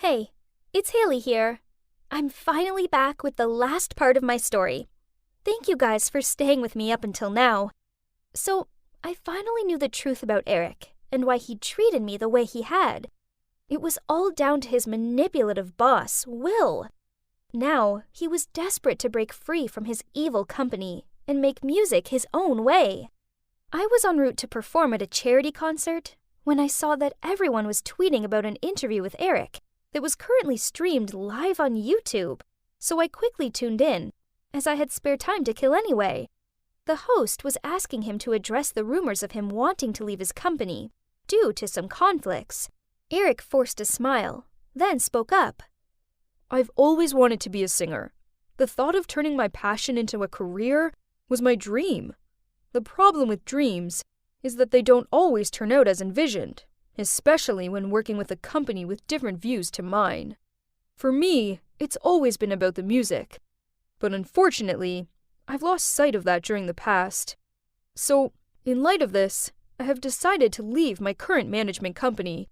Hey, it's Haley here. I'm finally back with the last part of my story. Thank you guys for staying with me up until now. So, I finally knew the truth about Eric and why he treated me the way he had. It was all down to his manipulative boss, Will. Now, he was desperate to break free from his evil company and make music his own way. I was en route to perform at a charity concert when I saw that everyone was tweeting about an interview with Eric that was currently streamed live on YouTube, so I quickly tuned in, as I had spare time to kill anyway. The host was asking him to address the rumors of him wanting to leave his company due to some conflicts. Eric forced a smile, then spoke up. I've always wanted to be a singer. The thought of turning my passion into a career was my dream. The problem with dreams is that they don't always turn out as envisioned, especially when working with a company with different views to mine. For me, it's always been about the music. But unfortunately, I've lost sight of that during the past. So, in light of this, I have decided to leave my current management company.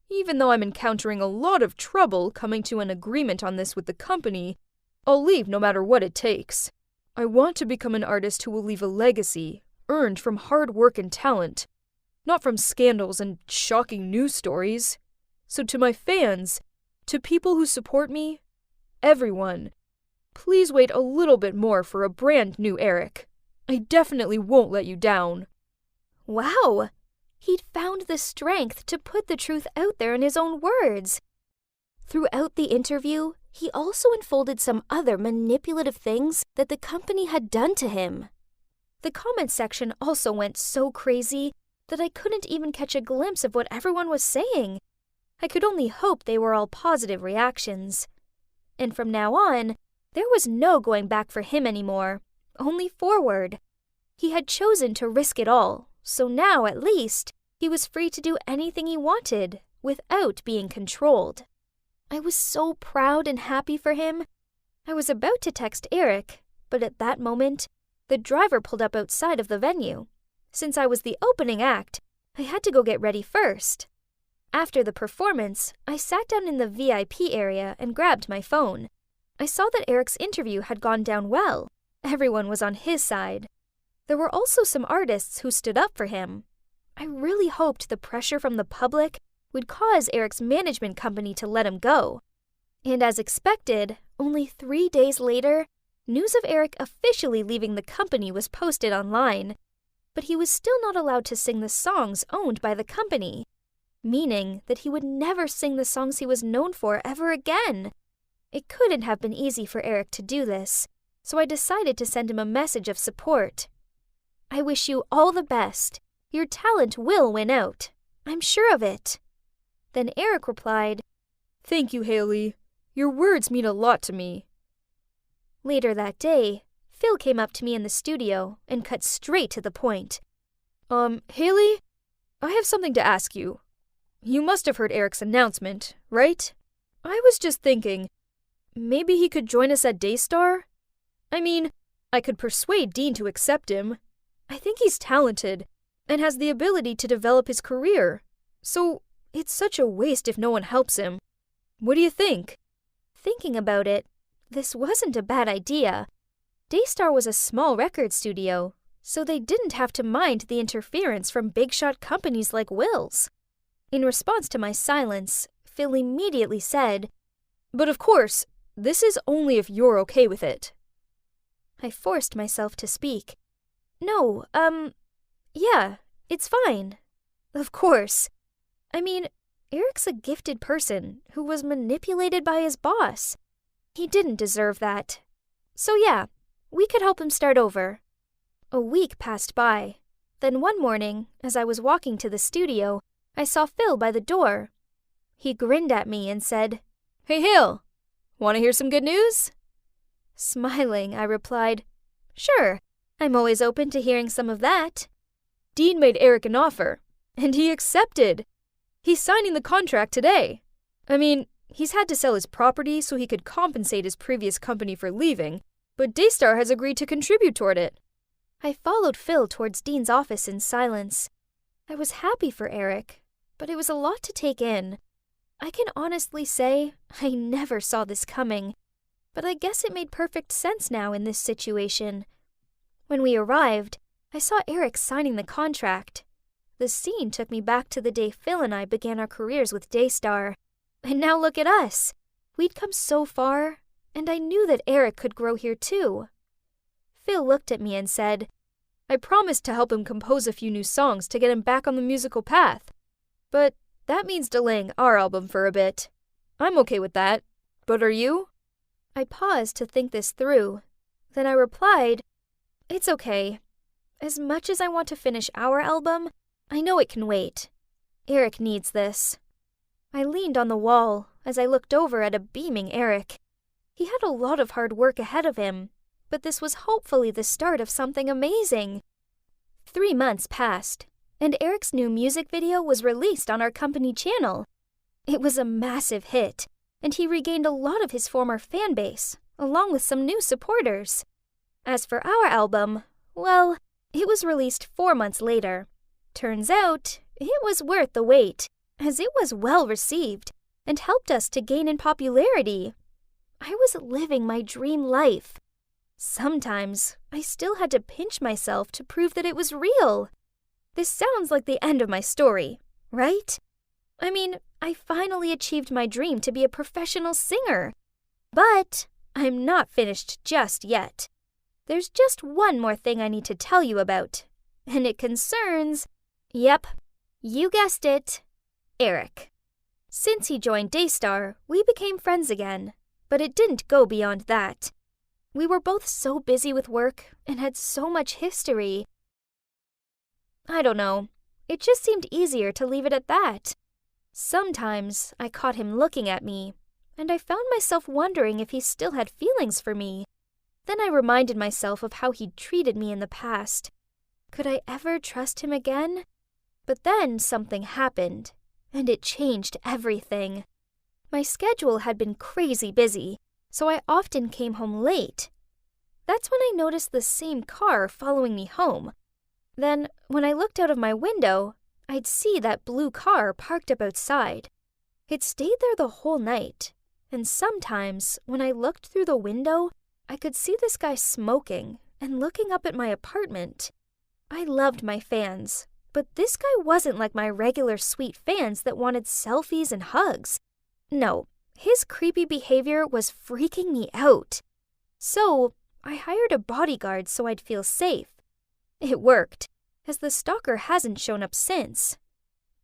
Even though I'm encountering a lot of trouble coming to an agreement on this with the company, I'll leave no matter what it takes. I want to become an artist who will leave a legacy, earned from hard work and talent, not from scandals and shocking news stories. So to my fans, to people who support me, everyone, please wait a little bit more for a brand new Eric. I definitely won't let you down. Wow! He'd found the strength to put the truth out there in his own words. Throughout the interview, he also unfolded some other manipulative things that the company had done to him. The comment section also went so crazy that I couldn't even catch a glimpse of what everyone was saying. I could only hope they were all positive reactions. And from now on, there was no going back for him anymore, only forward. He had chosen to risk it all, so now, at least, he was free to do anything he wanted, without being controlled. I was so proud and happy for him. I was about to text Eric, but at that moment, the driver pulled up outside of the venue. Since I was the opening act, I had to go get ready first. After the performance, I sat down in the VIP area and grabbed my phone. I saw that Eric's interview had gone down well. Everyone was on his side. There were also some artists who stood up for him. I really hoped the pressure from the public would cause Eric's management company to let him go. And as expected, only 3 days later, news of Eric officially leaving the company was posted online. But he was still not allowed to sing the songs owned by the company, meaning that he would never sing the songs he was known for ever again. It couldn't have been easy for Eric to do this, so I decided to send him a message of support. I wish you all the best. Your talent will win out. I'm sure of it. Then Eric replied, Thank you, Haley. Your words mean a lot to me. Later that day, Phil came up to me in the studio and cut straight to the point. Haley, I have something to ask you. You must have heard Eric's announcement, right? I was just thinking, maybe he could join us at Daystar? I mean, I could persuade Dean to accept him. I think he's talented and has the ability to develop his career. So it's such a waste if no one helps him. What do you think? Thinking about it, this wasn't a bad idea. Daystar was a small record studio, so they didn't have to mind the interference from big-shot companies like Will's. In response to my silence, Phil immediately said, But of course, this is only if you're okay with it. I forced myself to speak. No, yeah, it's fine. Of course. I mean, Eric's a gifted person who was manipulated by his boss. He didn't deserve that. So yeah, we could help him start over. A week passed by. Then one morning, as I was walking to the studio, I saw Phil by the door. He grinned at me and said, Hey, Hale, want to hear some good news? Smiling, I replied, Sure, I'm always open to hearing some of that. Dean made Eric an offer, and he accepted. He's signing the contract today. I mean, he's had to sell his property so he could compensate his previous company for leaving, but Daystar has agreed to contribute toward it. I followed Phil towards Dean's office in silence. I was happy for Eric, but it was a lot to take in. I can honestly say I never saw this coming, but I guess it made perfect sense now in this situation. When we arrived, I saw Eric signing the contract. The scene took me back to the day Phil and I began our careers with Daystar. And now look at us. We'd come so far, and I knew that Eric could grow here too. Phil looked at me and said, I promised to help him compose a few new songs to get him back on the musical path. But that means delaying our album for a bit. I'm okay with that. But are you? I paused to think this through. Then I replied, It's okay. As much as I want to finish our album, I know it can wait. Eric needs this. I leaned on the wall as I looked over at a beaming Eric. He had a lot of hard work ahead of him, but this was hopefully the start of something amazing. 3 months passed, and Eric's new music video was released on our company channel. It was a massive hit, and he regained a lot of his former fan base, along with some new supporters. As for our album, well, it was released 4 months later. Turns out, it was worth the wait, as it was well received and helped us to gain in popularity. I was living my dream life. Sometimes, I still had to pinch myself to prove that it was real. This sounds like the end of my story, right? I mean, I finally achieved my dream to be a professional singer. But I'm not finished just yet. There's just one more thing I need to tell you about, and it concerns, yep, you guessed it, Eric. Since he joined Daystar, we became friends again, but it didn't go beyond that. We were both so busy with work and had so much history. I don't know, it just seemed easier to leave it at that. Sometimes I caught him looking at me, and I found myself wondering if he still had feelings for me. Then I reminded myself of how he'd treated me in the past. Could I ever trust him again? But then something happened, and it changed everything. My schedule had been crazy busy, so I often came home late. That's when I noticed the same car following me home. Then, when I looked out of my window, I'd see that blue car parked up outside. It stayed there the whole night, and sometimes, when I looked through the window, I could see this guy smoking and looking up at my apartment. I loved my fans, but this guy wasn't like my regular sweet fans that wanted selfies and hugs. No, his creepy behavior was freaking me out. So, I hired a bodyguard so I'd feel safe. It worked, as the stalker hasn't shown up since.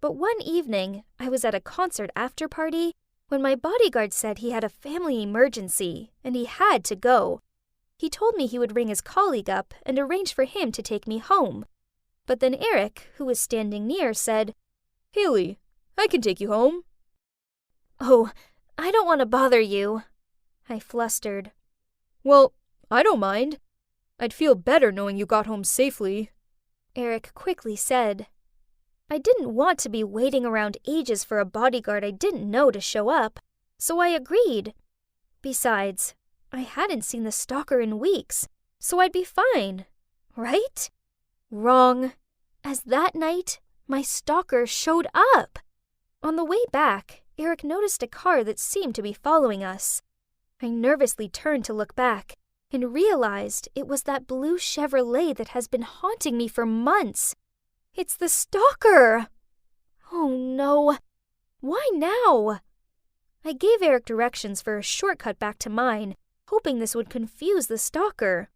But one evening, I was at a concert after party when my bodyguard said he had a family emergency and he had to go. He told me he would ring his colleague up and arrange for him to take me home. But then Eric, who was standing near, said, Haley, I can take you home. Oh, I don't want to bother you, I flustered. Well, I don't mind. I'd feel better knowing you got home safely, Eric quickly said. I didn't want to be waiting around ages for a bodyguard I didn't know to show up, so I agreed. Besides, I hadn't seen the stalker in weeks, so I'd be fine, right? Wrong, as that night, my stalker showed up. On the way back, Eric noticed a car that seemed to be following us. I nervously turned to look back and realized it was that blue Chevrolet that has been haunting me for months. It's the stalker! Oh no! Why now? I gave Eric directions for a shortcut back to mine, hoping this would confuse the stalker.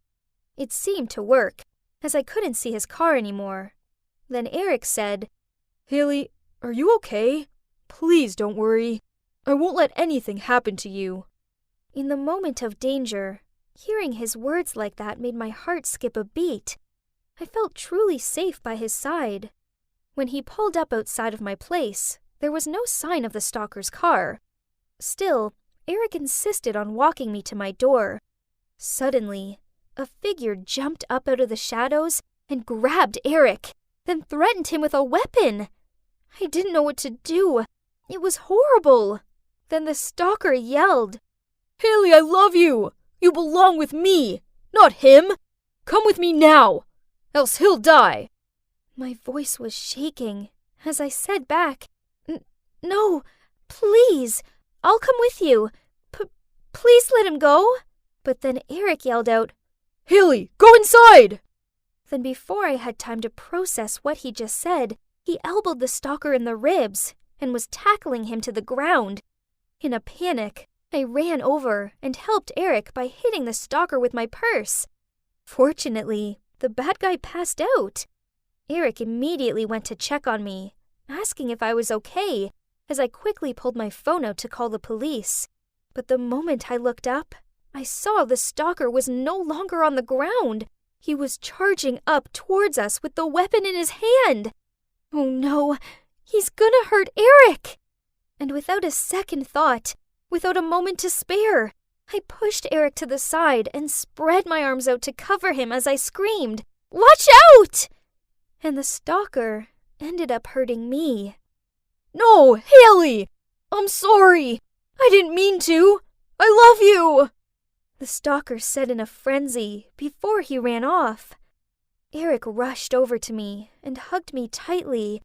It seemed to work, as I couldn't see his car anymore. Then Eric said, Haley, are you okay? Please don't worry. I won't let anything happen to you. In the moment of danger, hearing his words like that made my heart skip a beat. I felt truly safe by his side. When he pulled up outside of my place, there was no sign of the stalker's car. Still, Eric insisted on walking me to my door. Suddenly, a figure jumped up out of the shadows and grabbed Eric, then threatened him with a weapon. I didn't know what to do. It was horrible. Then the stalker yelled, Haley, I love you! You belong with me, not him! Come with me now, else he'll die! My voice was shaking as I said back, No, Please, I'll come with you. Please let him go." But then Eric yelled out, "Haley, go inside!" Then before I had time to process what he just said, he elbowed the stalker in the ribs and was tackling him to the ground. In a panic, I ran over and helped Eric by hitting the stalker with my purse. Fortunately, the bad guy passed out. Eric immediately went to check on me, asking if I was okay, as I quickly pulled my phone out to call the police. But the moment I looked up, I saw the stalker was no longer on the ground. He was charging up towards us with the weapon in his hand. Oh no, he's gonna hurt Eric! And without a second thought, without a moment to spare, I pushed Eric to the side and spread my arms out to cover him as I screamed, "Watch out!" And the stalker ended up hurting me. "No, Haley! I'm sorry! I didn't mean to! I love you!" The stalker said in a frenzy before he ran off. Eric rushed over to me and hugged me tightly.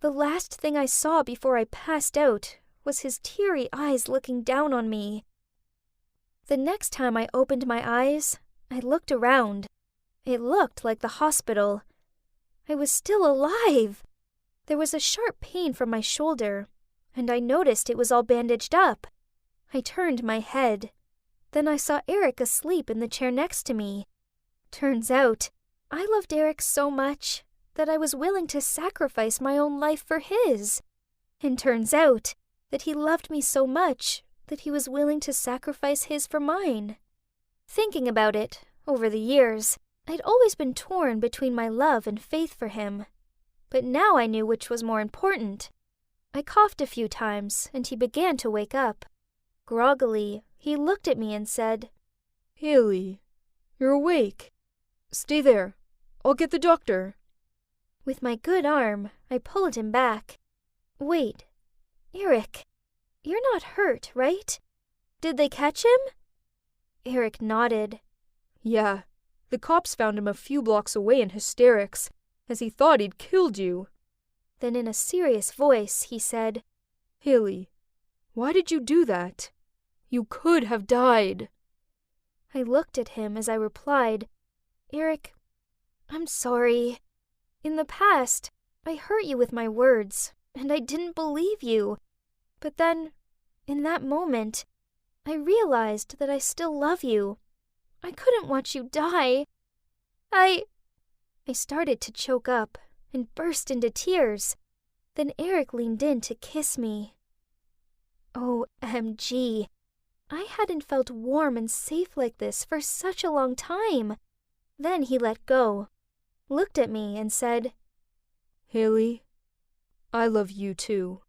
The last thing I saw before I passed out was his teary eyes looking down on me. The next time I opened my eyes, I looked around. It looked like the hospital. I was still alive. There was a sharp pain from my shoulder, and I noticed it was all bandaged up. I turned my head. Then I saw Eric asleep in the chair next to me. Turns out, I loved Eric so much that I was willing to sacrifice my own life for his. And turns out that he loved me so much that he was willing to sacrifice his for mine. Thinking about it, over the years, I'd always been torn between my love and faith for him. But now I knew which was more important. I coughed a few times, and he began to wake up. Groggily, he looked at me and said, "Haley, you're awake. Stay there. I'll get the doctor." With my good arm, I pulled him back. "Wait, Eric, you're not hurt, right? Did they catch him?" Eric nodded. "Yeah, the cops found him a few blocks away in hysterics, as he thought he'd killed you." Then in a serious voice, he said, "Haley, why did you do that? You could have died." I looked at him as I replied, "Eric, I'm sorry. In the past, I hurt you with my words, and I didn't believe you. But then, in that moment, I realized that I still love you. I couldn't watch you die. I started to choke up and burst into tears. Then Eric leaned in to kiss me. OMG. I hadn't felt warm and safe like this for such a long time. Then he let go, looked at me and said, "Haley, I love you too."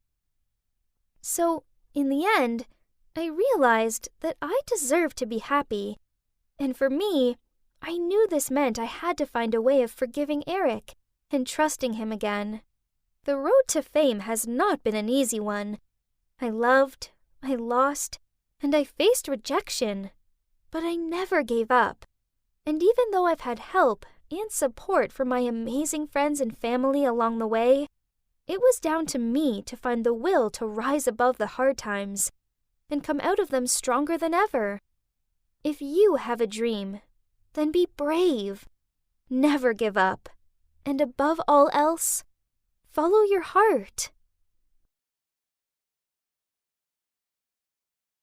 So, in the end, I realized that I deserved to be happy. And for me, I knew this meant I had to find a way of forgiving Eric and trusting him again. The road to fame has not been an easy one. I loved, I lost, and I faced rejection. But I never gave up. And even though I've had help and support from my amazing friends and family along the way, it was down to me to find the will to rise above the hard times and come out of them stronger than ever. If you have a dream, then be brave. Never give up. And above all else, follow your heart.